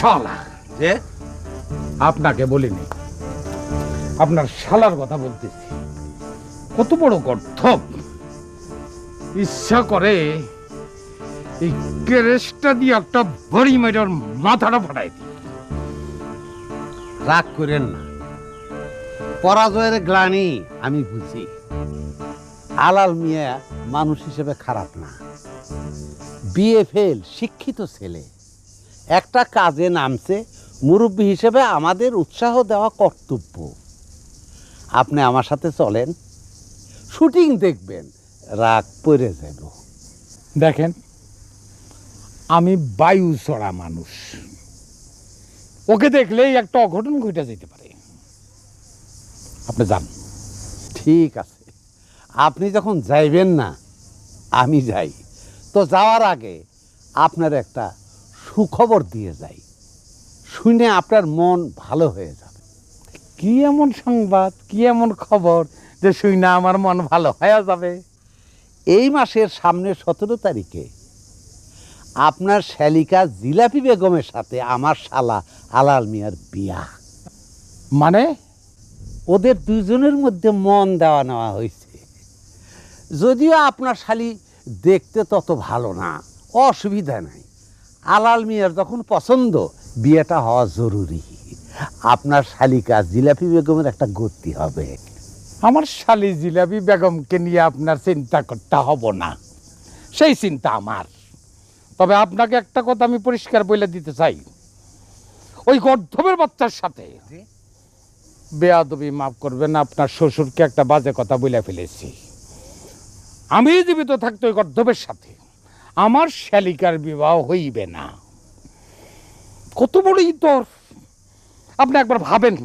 শালা যে আপনাকে বলিনি, আপনার শালার কথা বলতেছি। কত বড় গর্ধব, ইচ্ছা করে এই কেরেসটা দিয়ে একটা বড়ি মেয়েটার মাথাটা ফাটাই দিই। রাগ করেন না, পরাজয়ের গ্লানি আমি বুঝি। আলাল মিয়া মানুষ হিসেবে খারাপ না, বিএ ফেল, শিক্ষিত ছেলে। একটা কাজে নামছে, মুরব্বী হিসেবে আমাদের উৎসাহ দেওয়া কর্তব্য। আপনি আমার সাথে চলেন, শুটিং দেখবেন, রাগ পড়ে যাব। দেখেন, আমি বায়ু চড়া মানুষ, ওকে দেখলেই একটা অঘটন ঘটে যেতে পারে। আপনি যান। ঠিক আছে, আপনি যখন যাইবেন না আমি যাই। তো যাওয়ার আগে আপনার একটা সুখবর দিয়ে যাই, শুনে আপনার মন ভালো হয়ে যাবে। কি এমন সংবাদ, কি এমন খবর যে শুই না আমার মন ভালো হয়ে যাবে? এই মাসের সামনে 17 তারিখে আপনার শ্যালিকা জিলাপি বেগমের সাথে আমার শালা আলাল মিয়ার বিয়া। মানে? ওদের দুজনের মধ্যে মন দেওয়া নেওয়া হয়েছে। যদিও আপনার শালি দেখতে তত ভালো না, অসুবিধা নাই। আলাল মিয়ার যখন পছন্দ, বিয়েটা হওয়া জরুরি। আপনার শালিকা জিলাপি বেগমের একটা গতি হবে। আমার শালি জিলাপি বেগমকে নিয়ে আপনার চিন্তা করতে হব না, সেই চিন্তা আমার। তবে আপনাকে একটা কথা আমি পরিষ্কার বলে দিতে চাই, ওই গর্ধবের বাচ্চার সাথে বেয়াদবি মাফ করবেন, আপনার শ্বশুরকে একটা বাজে কথা বলে ফেলেছি। আমি জীবিত থাকতে ওই গর্ধবের সাথে আমার শালিকার বিবাহ হইবে না। কত বড় ইতর! আপনি একবার ভাবেন,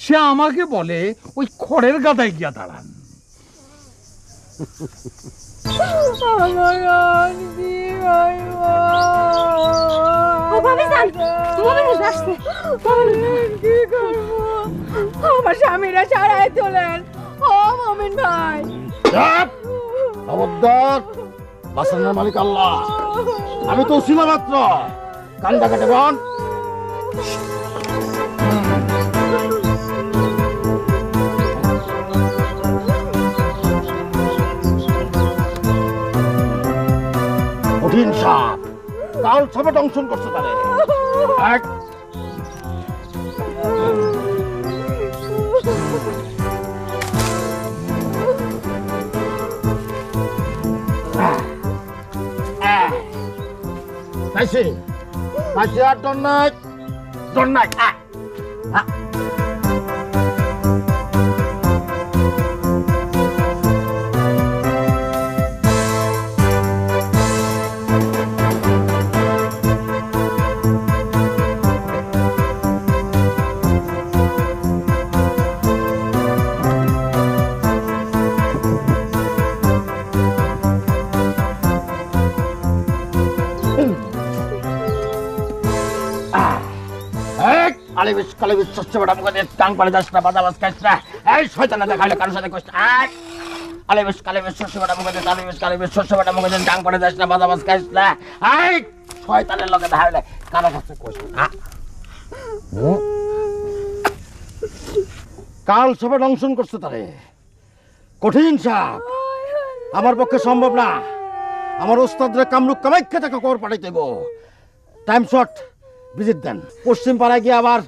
সে আমাকে বলে ওই খড়ের গাদায় গিয়া দাঁড়ান। আমার স্বামীরা ছাড়াই তোলেন। ও মমিন ভাই, খবরদার, বাসানের মালিক আল্লাহ, আমি তো ছিল মাত্র। কান্দা কাটে বন। কঠিন সাপ কাল সবে দংশন করছে তারে। Kasih, kasih donat, donat. Alibis, kalibis, sesuatu muka dia tang pada dasar pada bas kasra. Syaitan ada kali karu sada kost. Alibis, kalibis, sesuatu muka dia alibis, kalibis, sesuatu muka dia tang pada dasar pada bas kasra. Syaitan ada loket hal le karu kost kost. কাল সবে দংশন করছে তারে। কঠিন সাপ, আমার পক্ষে সম্ভব না। আমার ওস্তাদরে কামরূপ কামাখ্যা থেকে কর পাঠাইতে দেব। টাইম শর্ট, ভিজিট দেন। পশ্চিম পাড়ায় গিয়ে আবার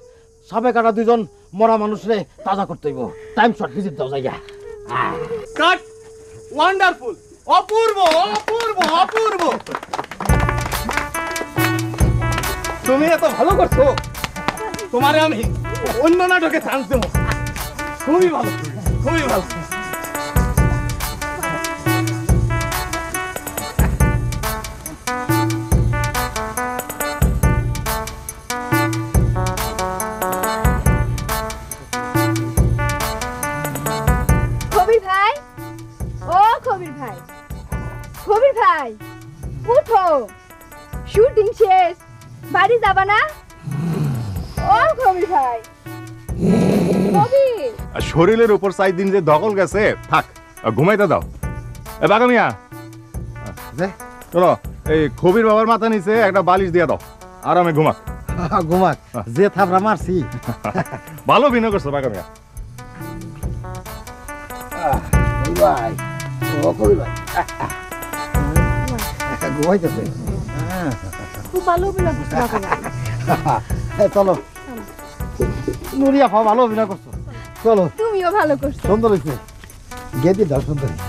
সাপে কাটা দুজন মরা মানুষরে তাজা করতে হইব। টাইম শর্ট, ভিজিট দাও জায়গা। কাট! ওয়ান্ডারফুল! অপূর্ব, অপূর্ব, অপূর্ব! তুমি এত ভালো করছো, তোমারে আমি অন্য নাটকে চান্স দেবো। খুবই ভালো, খুবই ভালো। কবির ভাই, ও কবির ভাই, কবির ভাই উঠো, শুটিং শেষ, বাড়ি যাবা না? ও কবির ভাই, কবির শরীরের উপর 4 দিন যে দখল গেছে, থাক, ঘুমাইতে দাও। এ বাগামিয়া, চলো এই খবির বাবার মাথা নিচে একটা বালিশ দিয়ে দাও, আরামে ঘুমা। ঘুমাক যে থাপড়া মারছি ভালো অভিনয় করছো বাঁকা মিয়া। ভাই ও কবি ভাই ঘুমাইতেছে খুব ভালো অভিনয় করছো বাবা। চলো নুরিয়া ফা ভালো অভিনয় করছো চলো তুমিও ভালো করছো। সুন্দর হয়েছে গেদি দাও সুন্দর হয়েছে।